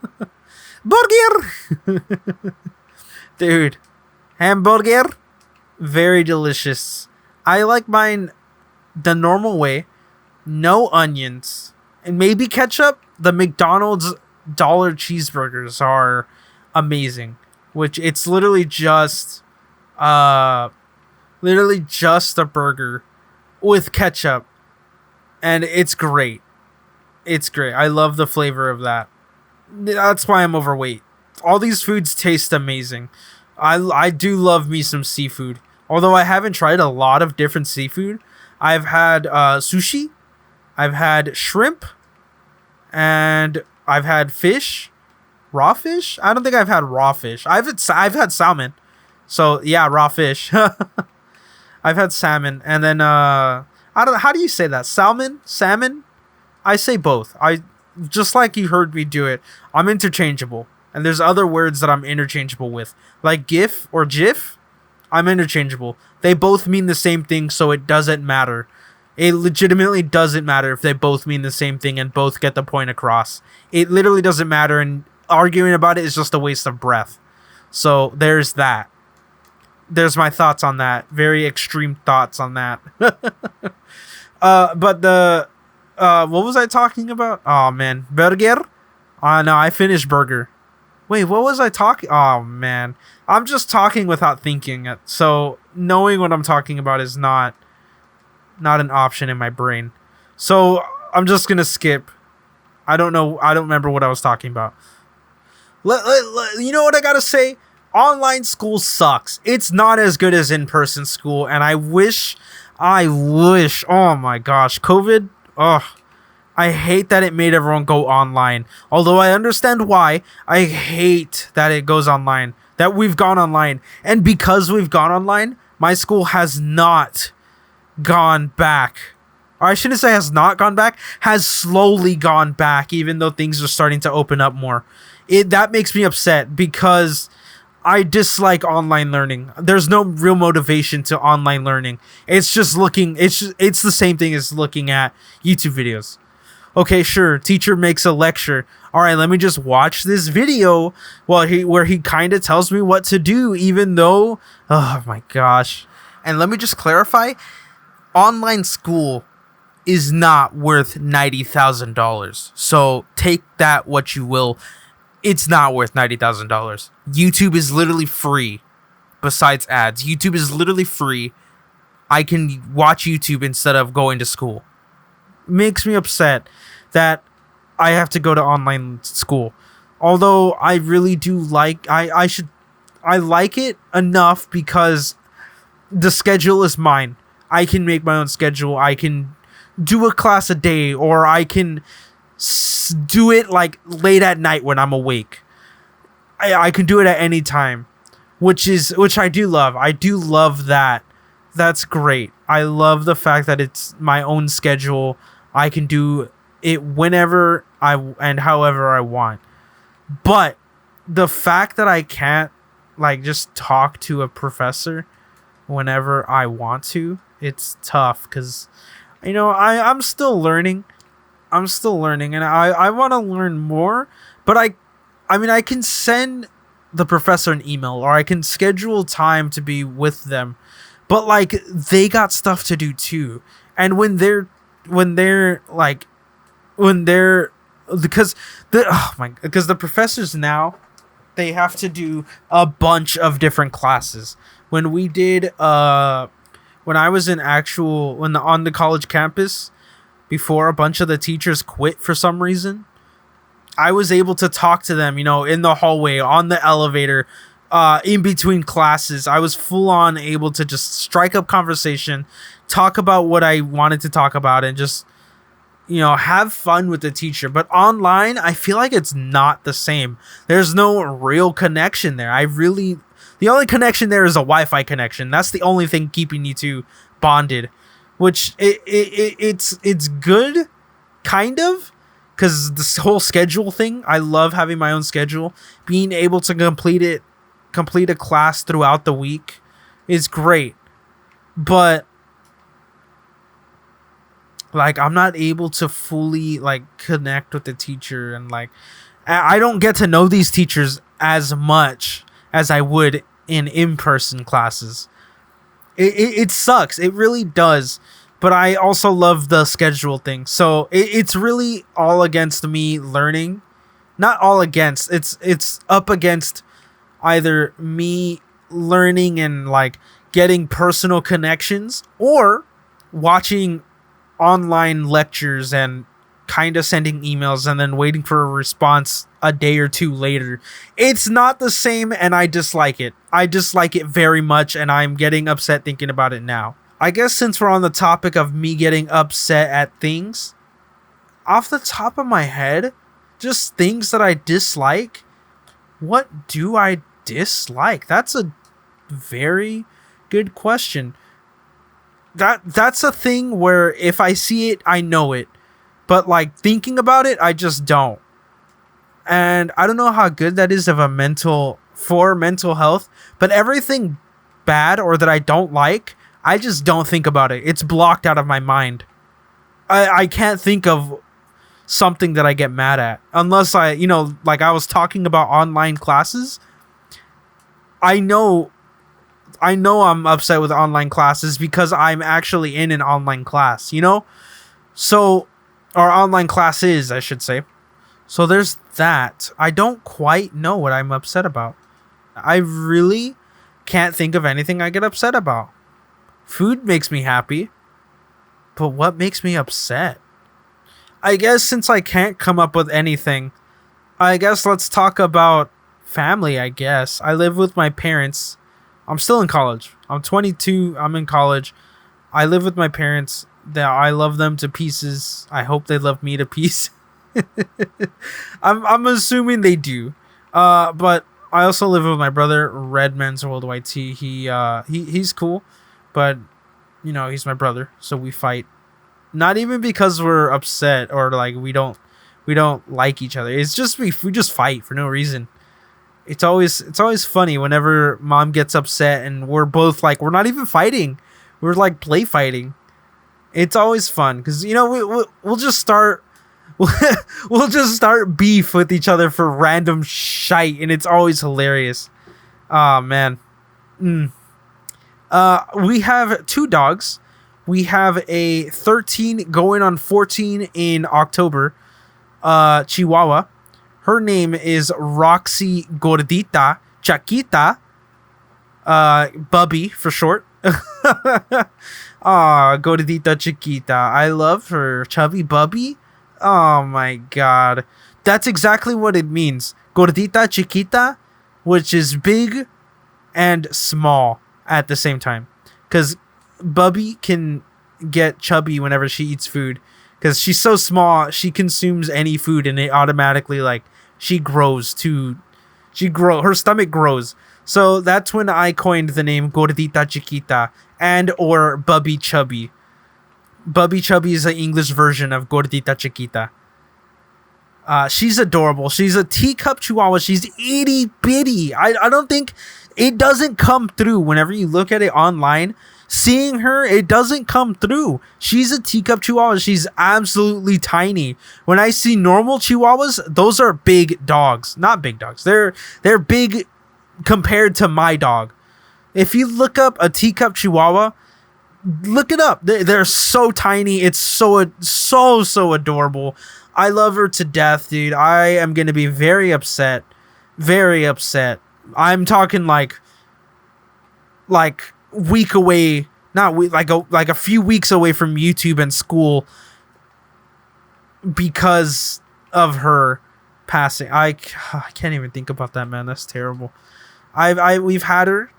Dude, hamburger, very delicious. I like mine the normal way, no onions, and maybe ketchup. The McDonald's dollar cheeseburgers are amazing, which it's literally just a burger with ketchup, and it's great. It's great. I love the flavor of that. That's why I'm overweight. All these foods taste amazing. I do love me some seafood. Although I haven't tried a lot of different seafood. I've had sushi. I've had shrimp. And I've had fish. Raw fish? I don't think I've had raw fish. I've had salmon. So yeah, raw fish. I've had salmon, and then I don't know, how do you say that? Salmon. I say both. I just like you heard me do it. I'm interchangeable, and there's other words that I'm interchangeable with, like GIF or GIF. I'm interchangeable. They both mean the same thing, so it doesn't matter. It legitimately doesn't matter if they both mean the same thing and both get the point across. It literally doesn't matter, and arguing about it is just a waste of breath. So there's that. There's my thoughts on that. Very extreme thoughts on that. But the what was I talking about? Oh man, burger. No, I finished burger. Wait, what was I talking? Oh man, I'm just talking without thinking. So knowing what I'm talking about is not an option in my brain. So I'm just gonna skip. I don't know. I don't remember what I was talking about. You know what I gotta say? Online school sucks. It's not as good as in-person school, and I wish. Oh my gosh, COVID. Ugh. I hate that it made everyone go online. Although I understand why, I hate that it goes online. That we've gone online, and because we've gone online, my school has not gone back. Or I shouldn't say has not gone back, has slowly gone back, even though things are starting to open up more. That makes me upset because I dislike online learning. There's no real motivation to online learning. It's just it's the same thing as looking at YouTube videos. Okay, sure, teacher makes a lecture. All right, let me just watch this video where he kind of tells me what to do, even though, oh my gosh. And let me just clarify, online school is not worth $90,000. So take that what you will. It's not worth $90,000. YouTube is literally free. Besides ads, YouTube is literally free. I can watch YouTube instead of going to school. Makes me upset that I have to go to online school. Although I really do like I like it enough because the schedule is mine. I can make my own schedule. I can do a class a day, or I can do it like late at night when I'm awake. I can do it at any time, which I do love. I do love that. That's great. I love the fact that it's my own schedule. I can do it whenever and however I want. But the fact that I can't like just talk to a professor whenever I want to, it's tough because, you know, I'm still learning. And I want to learn more, but I mean, I can send the professor an email, or I can schedule time to be with them, but like they got stuff to do too. And because the professors now, they have to do a bunch of different classes. When I was on the college campus, before a bunch of the teachers quit for some reason, I was able to talk to them, you know, in the hallway, on the elevator, in between classes. I was full on able to just strike up conversation, talk about what I wanted to talk about, and just, you know, have fun with the teacher. But online, I feel like it's not the same. There's no real connection there. The only connection there is a Wi-Fi connection. That's the only thing keeping you two bonded, which it's good, kind of, because this whole schedule thing, I love having my own schedule. Being able to complete a class throughout the week is great, but like I'm not able to fully like connect with the teacher, and like I don't get to know these teachers as much as I would in in-person classes. It sucks. It really does. But I also love the schedule thing. So it's really all against me learning. Not all against. It's up against either me learning and like getting personal connections, or watching online lectures and kind of sending emails and then waiting for a response a day or two later. It's not the same, and I dislike it. I dislike it very much, and I'm getting upset thinking about it now. I guess since we're on the topic of me getting upset at things, off the top of my head, just things that I dislike. What do I dislike? That's a very good question. That's a thing where if I see it, I know it. But like thinking about it, I just don't. And I don't know how good that is for mental health, but everything bad or that I don't like, I just don't think about it. It's blocked out of my mind. I can't think of something that I get mad at unless like I was talking about online classes. I know I'm upset with online classes because I'm actually in an online class, So, or online classes, I should say. So there's that. I don't quite know what I'm upset about. I really can't think of anything I get upset about. Food makes me happy. But what makes me upset? I guess since I can't come up with anything, I guess let's talk about family, I guess. I live with my parents. I'm still in college. I'm 22. I'm in college. I live with my parents. I love them to pieces. I hope they love me to pieces. I'm assuming they do. But I also live with my brother, Redman's Worldwide T. He's cool, but he's my brother, so we fight. Not even because we're upset or like we don't like each other. It's just we just fight for no reason. It's always funny whenever mom gets upset and we're both like, we're not even fighting. We're like play fighting. It's always fun because we'll just start we'll just start beef with each other for random shite, and it's always hilarious. Oh man. We have 2 dogs. We have a 13 going on 14 in October Chihuahua. Her name is Roxy Gordita Chaquita. Bubby for short. Gordita Chiquita. I love her. Chubby Bubby. Oh my god. That's exactly what it means. Gordita Chiquita, which is big and small at the same time. Because Bubby can get chubby whenever she eats food. Because she's so small, she consumes any food and it automatically, like, her stomach grows. So that's when I coined the name Gordita Chiquita and or Bubby Chubby. Bubby Chubby is the English version of Gordita Chiquita. She's adorable. She's a teacup chihuahua. She's itty bitty. I don't think it doesn't come through whenever you look at it online. Seeing her, it doesn't come through. She's a teacup chihuahua. She's absolutely tiny. When I see normal chihuahuas, those are big dogs. Not big dogs. They're big compared to my dog. If you look up a teacup chihuahua, look it up. They're so tiny. It's so adorable. I love her to death, dude. I am going to be very upset. Very upset. I'm talking like week away, not week, like a few weeks away from YouTube and school because of her passing. I can't even think about that, man. That's terrible. We've had her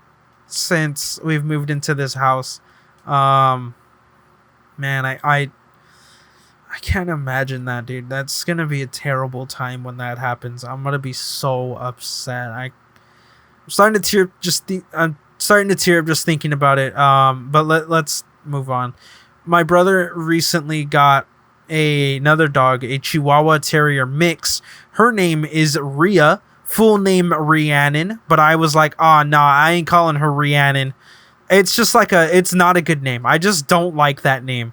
since we've moved into this house. Man, I can't imagine that, dude. That's gonna be a terrible time when that happens. I'm gonna be so upset. I'm starting to tear up just thinking about it. But let's move on. My brother recently got another dog, a Chihuahua Terrier mix. Her name is Rhea, full name Rhiannon, but I was like, oh, nah, I ain't calling her Rhiannon. It's just it's not a good name. I just don't like that name.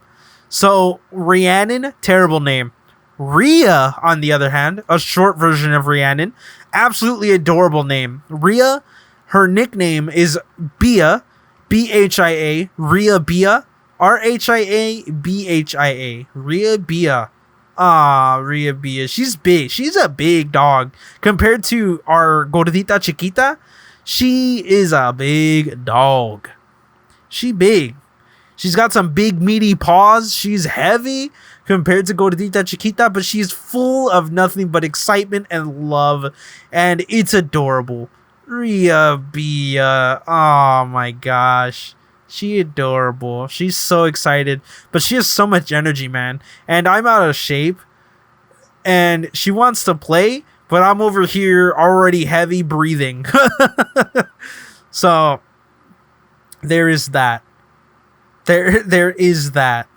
So Rhiannon, terrible name. Rhea, on the other hand, a short version of Rhiannon, absolutely adorable name. Rhea, her nickname is Bia, Bhia, Rhea Bia, Rhiabhia, Rhea Bia. Rhea Bia. She's big. She's a big dog. Compared to our Gordita Chiquita, she is a big dog. She big. She's got some big meaty paws. She's heavy compared to Gordita Chiquita, but she's full of nothing but excitement and love, and it's adorable. Rhea Bia. Oh my gosh. She adorable. She's so excited, but she has so much energy, man. And I'm out of shape, and she wants to play, but I'm over here already heavy breathing. So there is that. There is that.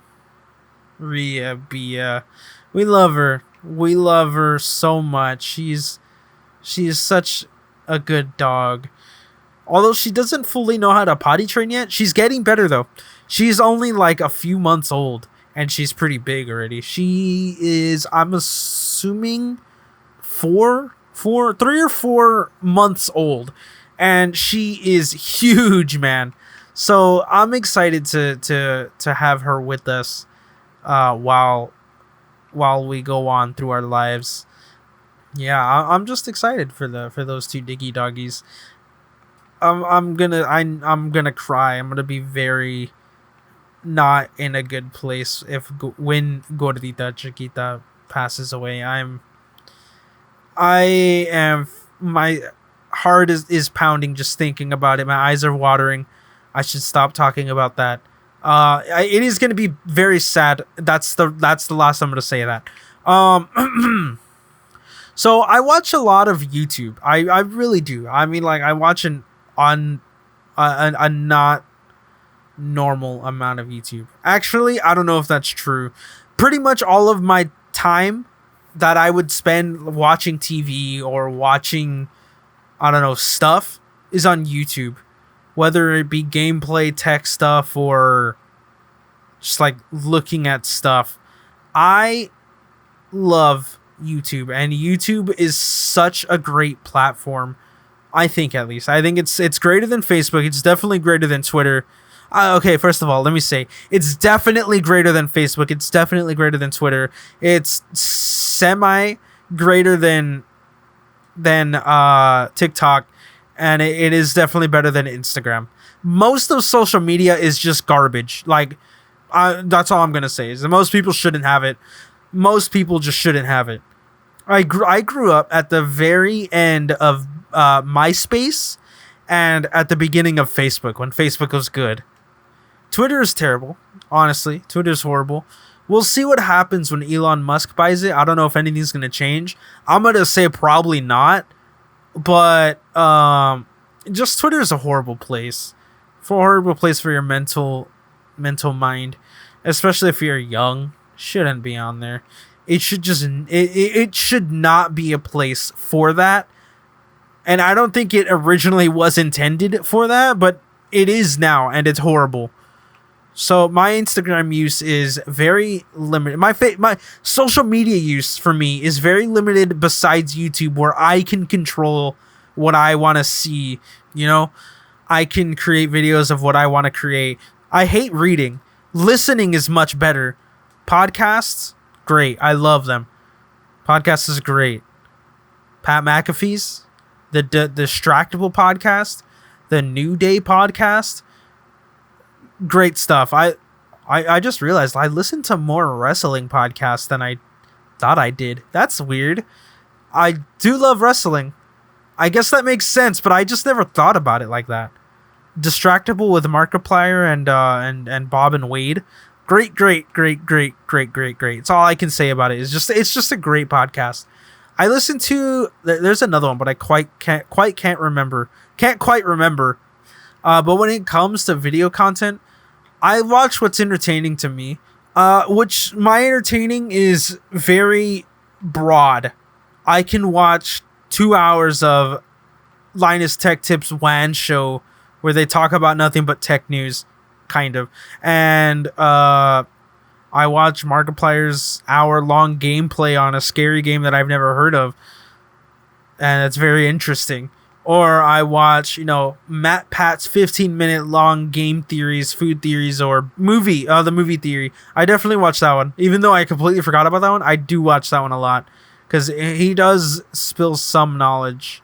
Rhea Bia. We love her. We love her so much. She is such a good dog. Although she doesn't fully know how to potty train yet, she's getting better though. She's only like a few months old and she's pretty big already. She is, I'm assuming, 3 or 4 months old, and she is huge, man. So I'm excited to have her with us while we go on through our lives. Yeah, I'm just excited for those 2 diggy doggies. I'm gonna cry. I'm gonna be very not in a good place when Gordita Chiquita passes away. My heart is pounding just thinking about it. My eyes are watering. I should stop talking about that. It is gonna be very sad. That's the last I'm gonna say that. So I watch a lot of YouTube. I really do. I mean, like, I watch a not normal amount of YouTube. Actually, I don't know if that's true. Pretty much all of my time that I would spend watching TV or watching, I don't know, stuff is on YouTube. Whether it be gameplay, tech stuff, or just like looking at stuff. I love YouTube, and YouTube is such a great platform. I think, at least. I think it's greater than Facebook. It's definitely greater than Twitter. Okay, first of all, let me say, it's definitely greater than Facebook. It's definitely greater than Twitter. It's semi greater than TikTok, and it is definitely better than Instagram. Most of social media is just garbage. Like, that's all I'm gonna say. Is that most people shouldn't have it. Most people just shouldn't have it. I grew up at the very end of MySpace and at the beginning of Facebook, when Facebook was good. Twitter is terrible, honestly. Twitter's horrible. We'll see what happens when Elon Musk buys it. I don't know if anything's going to change. I'm going to say probably not. But just Twitter is a horrible place. Horrible place for your mental mind. Especially if you're young. Shouldn't be on there. It should just... It should not be a place for that. And I don't think it originally was intended for that. But it is now. And it's horrible. So my Instagram use is very limited. My social media use for me is very limited besides YouTube, where I can control what I want to see. You know, I can create videos of what I want to create. I hate reading. Listening is much better. Podcasts, great. I love them. Podcasts is great. Pat McAfee's, the Distractable podcast, the New Day podcast. Great stuff. I just realized I listened to more wrestling podcasts than I thought I did. That's weird. I do love wrestling. I guess that makes sense, but I just never thought about it like that. Distractable with Markiplier and Bob and Wade. Great. It's all I can say about it. It's just a great podcast. I listened to, there's another one, but I can't quite remember. But when it comes to video content, I watch what's entertaining to me, which my entertaining is very broad. I can watch 2 hours of Linus Tech Tips WAN show where they talk about nothing but tech news, kind of. And I watch Markiplier's hour-long gameplay on a scary game that I've never heard of, and it's very interesting. Or I watch, Matt Pat's 15-minute long game theories, food theories, or the movie theory. I definitely watch that one. Even though I completely forgot about that one, I do watch that one a lot. Because he does spill some knowledge,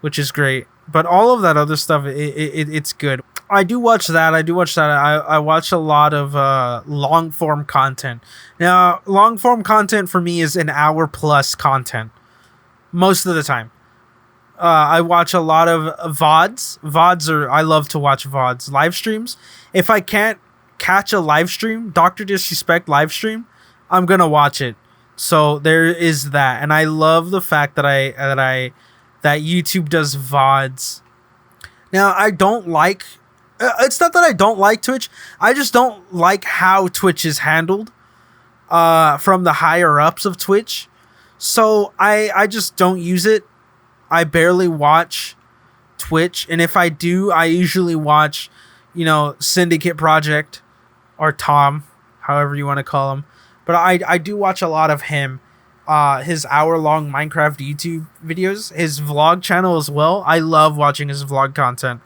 which is great. But all of that other stuff, it's good. I do watch that. I watch a lot of long-form content. Now, long-form content for me is an hour-plus content. Most of the time. I watch a lot of VODs. I love to watch VODs. Live streams. If I can't catch a live stream, Dr. Disrespect live stream, I'm going to watch it. So there is that. And I love the fact that that YouTube does VODs. Now, I don't like It's not that I don't like Twitch. I just don't like how Twitch is handled from the higher ups of Twitch. So I just don't use it. I barely watch Twitch, and if I do, I usually watch, Syndicate Project or Tom, however you want to call him. But I do watch a lot of him. His hour-long Minecraft YouTube videos, his vlog channel as well. I love watching his vlog content.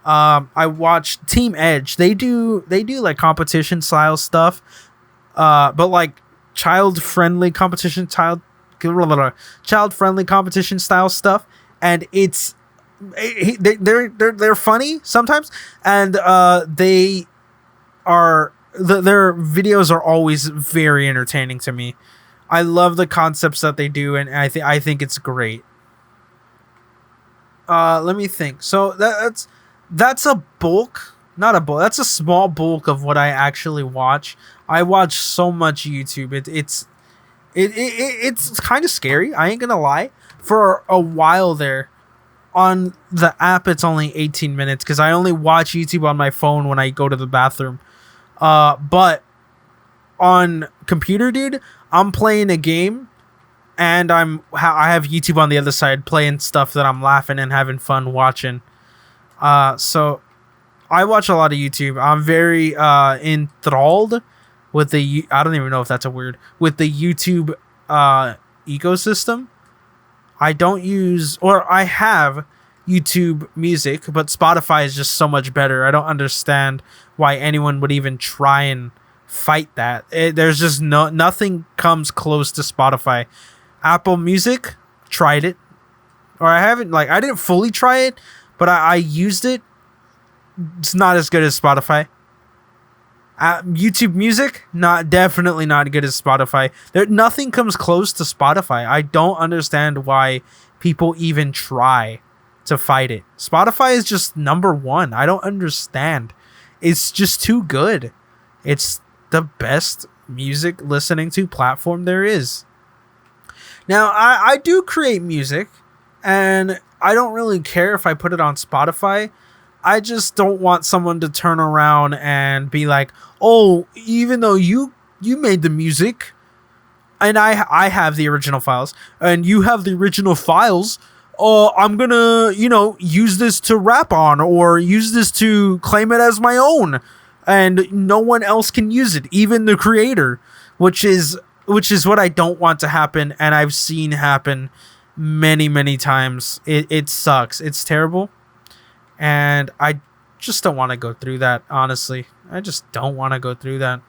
I watch Team Edge. They do like competition style stuff, but like child-friendly competition style stuff, and they're funny sometimes, and their videos are always very entertaining to me. I love the concepts that they do, and I think it's great. Let me think. So that's a bulk, not a bulk. That's a small bulk of what I actually watch. I watch so much YouTube. It's kind of scary. I ain't gonna lie. For a while there, on the app, it's only 18 minutes because I only watch YouTube on my phone when I go to the bathroom. But on computer, dude, I'm playing a game, and I have YouTube on the other side playing stuff that I'm laughing and having fun watching. So I watch a lot of YouTube. I'm very enthralled with I don't even know if that's a word, with the YouTube ecosystem. I don't use, or I have YouTube Music, but Spotify is just so much better. I don't understand why anyone would even try and fight that. There's just nothing comes close to Spotify. Apple Music, tried it, or I didn't fully try it, but I used it. It's not as good as Spotify. YouTube Music, definitely not good as Spotify. Nothing comes close to Spotify. I don't understand why people even try to fight it. Spotify is just number one. I don't understand. It's just too good. It's the best music listening to platform there is. Now, I do create music, and I don't really care if I put it on Spotify. I just don't want someone to turn around and be like, oh, even though you made the music, and I have the original files, and you have the original files, I'm gonna, use this to rap on, or use this to claim it as my own, and no one else can use it, even the creator, which is what I don't want to happen, and I've seen happen many, many times. It sucks. It's terrible. And I just don't want to go through that, honestly. I just don't want to go through that.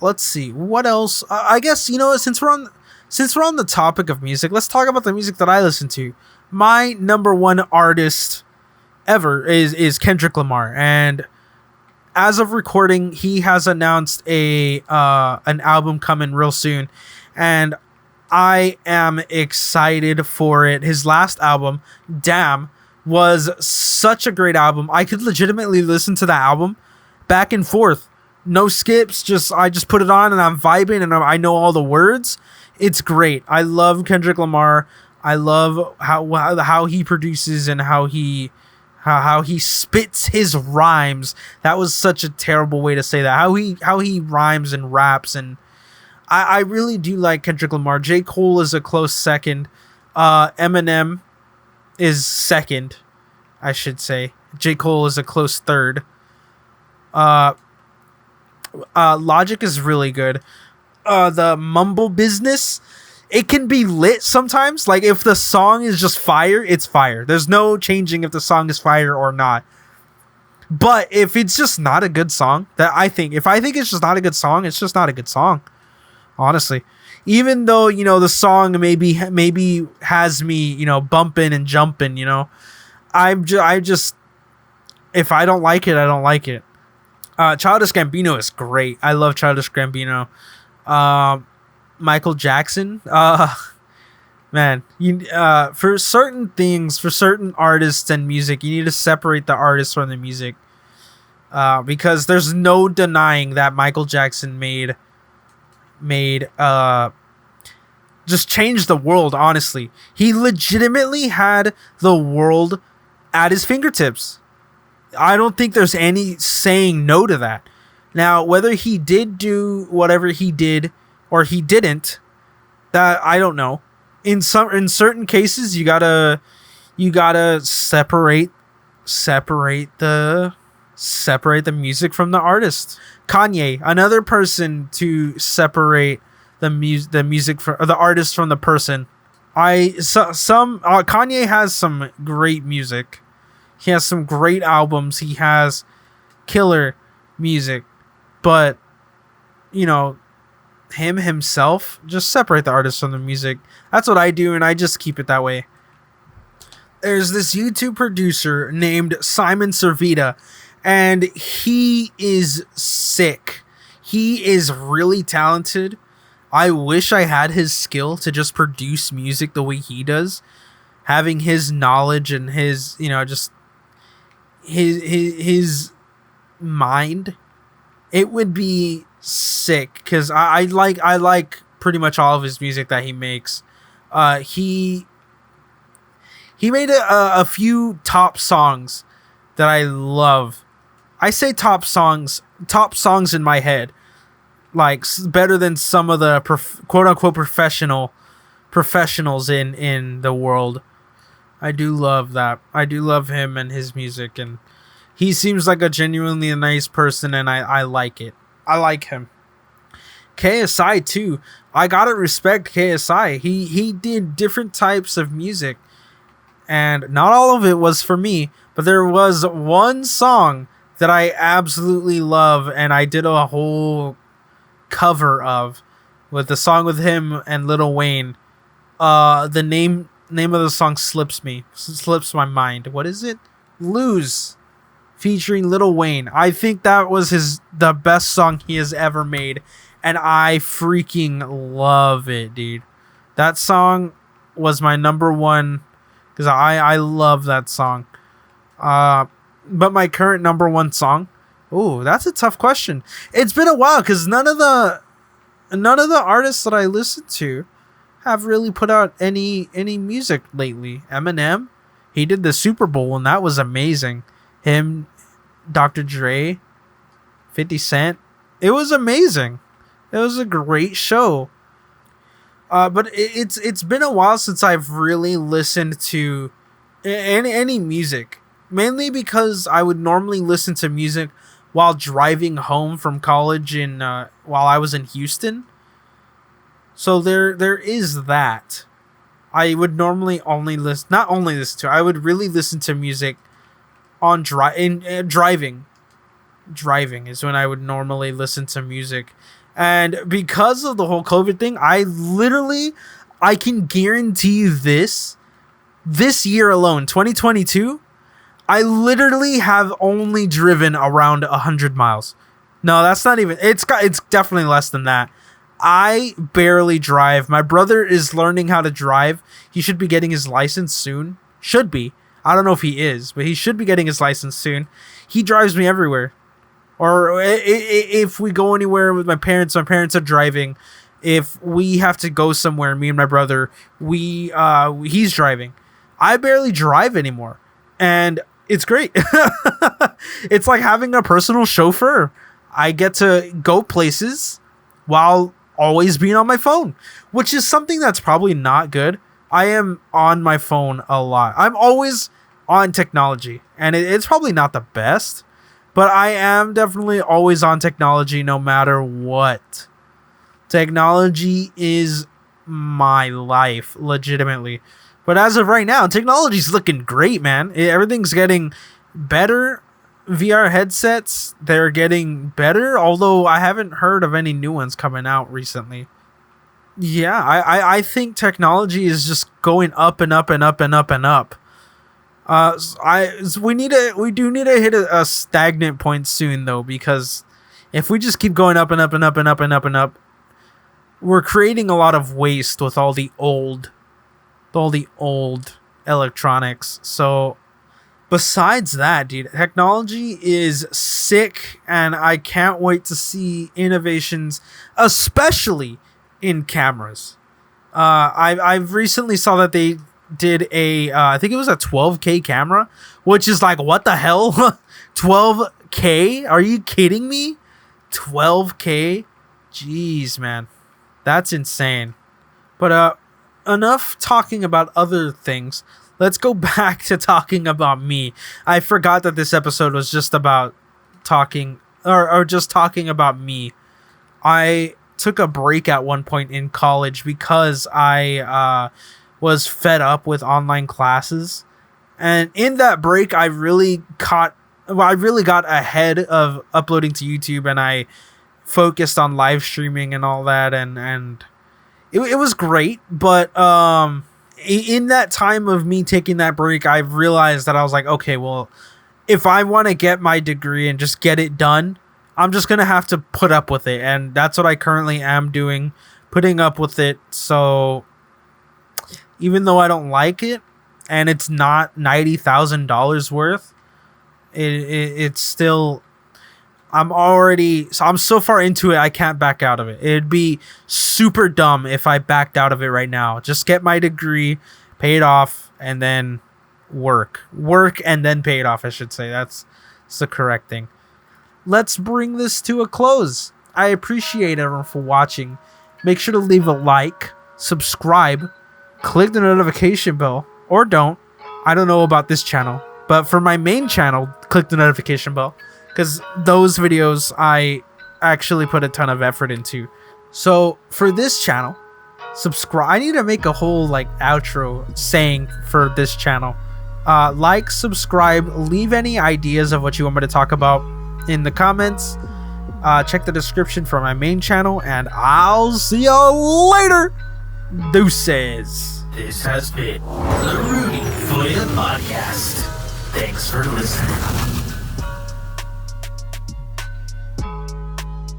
Let's see. What else? I guess, since we're on the topic of music, let's talk about the music that I listen to. My number one artist ever is Kendrick Lamar. And as of recording, he has announced an album coming real soon. And I am excited for it. His last album, Damn, was such a great album. I could legitimately listen to that album back and forth. No skips, I just put it on and I'm vibing and I know all the words. It's great. I love Kendrick Lamar. I love how he produces and how he spits his rhymes. That was such a terrible way to say that. How he rhymes and raps, and I really do like Kendrick Lamar. J. Cole is a close second. Eminem is second, I should say. J. Cole is a close third. Logic is really good. The mumble business, it can be lit sometimes. Like, if the song is just fire, it's fire. There's no changing if the song is fire or not. But if it's just not a good song, if I think it's just not a good song, it's just not a good song. Honestly. Even though, the song maybe has me, bumping and jumping, I just, if I don't like it, I don't like it. Childish Gambino is great. I love Childish Gambino. Michael Jackson, man, for certain things, for certain artists and music, you need to separate the artist from the music, because there's no denying that Michael Jackson made just changed the world. Honestly, he legitimately had the world at his fingertips. I don't think there's any saying no to that. Now, whether he did do whatever he did or he didn't, that I don't know. In certain cases, you gotta separate the music from the artist. Kanye, another person to separate the music from, or the artist from the person. Kanye has some great music. He has some great albums. He has killer music, but himself, just separate the artist from the music. That's what I do, and I just keep it that way. There's this YouTube producer named Simon Servita, and he is sick. He is really talented. I wish I had his skill to just produce music the way he does. Having his knowledge and his, just his mind, it would be sick, because I like pretty much all of his music that he makes. He made a few top songs that I love. I say top songs in my head, like better than some of the quote unquote professionals in the world. I do love that. I do love him and his music, and he seems like a genuinely nice person, and I like it. I like him. KSI too. I gotta respect KSI. He did different types of music, and not all of it was for me, but there was one song that I absolutely love, and I did a whole cover of, with the song with him and Lil Wayne. The name of the song slips my mind. What is it? Lose, featuring Lil Wayne. I think that was the best song he has ever made, and I freaking love it, dude. That song was my number one, because I love that song. But my current number one song, that's a tough question. It's been a while, because none of the artists that I listen to have really put out any music lately. Eminem, he did the Super Bowl, and that was amazing. Him, Dr. Dre, 50 Cent, it was amazing. It was a great show. But it's been a while since I've really listened to any music. Mainly because I would normally listen to music while driving home from college while I was in Houston. So there is that. I would normally I would really listen to music on driving. Driving is when I would normally listen to music. And because of the whole COVID thing, I can guarantee you this year alone, 2022, I literally have only driven around 100 miles. No, that's not even, it's definitely less than that. I barely drive. My brother is learning how to drive. He should be getting his license soon. Should be. I don't know if he is, but he should be getting his license soon. He drives me everywhere. Or if we go anywhere with my parents are driving. If we have to go somewhere, me and my brother, he's driving. I barely drive anymore, and it's great. It's like having a personal chauffeur. I get to go places while always being on my phone, which is something that's probably not good. I am on my phone a lot. I'm always on technology, and it's probably not the best, but I am definitely always on technology no matter what. Technology is my life, legitimately. But as of right now, technology's looking great, man. Everything's getting better. VR headsets, they're getting better, although I haven't heard of any new ones coming out recently. Yeah, I think technology is just going up and up and up and up and up. We do need to hit a stagnant point soon, though, because if we just keep going up and up and up and up and up and up, we're creating a lot of waste with all the old electronics. So besides that, dude, technology is sick, and I can't wait to see innovations, especially in cameras. I've recently saw that did a I think it was a 12K camera, which is like, what the hell? 12K? Are you kidding me? 12K? Jeez, man. That's insane. But enough talking about other things. Let's go back to talking about me. I forgot that this episode was just about talking or just talking about me. I took a break at one point in college because I was fed up with online classes. And in that break, I really got ahead of uploading to YouTube, and I focused on live streaming and all that, and it was great. But in that time of me taking that break, I realized that I was like, okay, well, if I want to get my degree and just get it done, I'm just going to have to put up with it. And that's what I currently am doing, putting up with it. So even though I don't like it and it's not $90,000 worth, it's still, I'm so far into it, I can't back out of it. It'd be super dumb if I backed out of it right now. Just get my degree, pay it off, and then work and then pay it off, I should say. That's the correct thing. Let's bring this to a close. I appreciate everyone for watching. Make sure to leave a like, subscribe, click the notification bell, or don't. I don't know about this channel, but for my main channel, click the notification bell, because those videos I actually put a ton of effort into. So for this channel, subscribe. I need to make a whole outro saying for this channel. Like, subscribe, leave any ideas of what you want me to talk about in the comments. Check the description for my main channel, and I'll see y'all later. Deuces. This has been the RUDYFOYA podcast. Thanks for listening.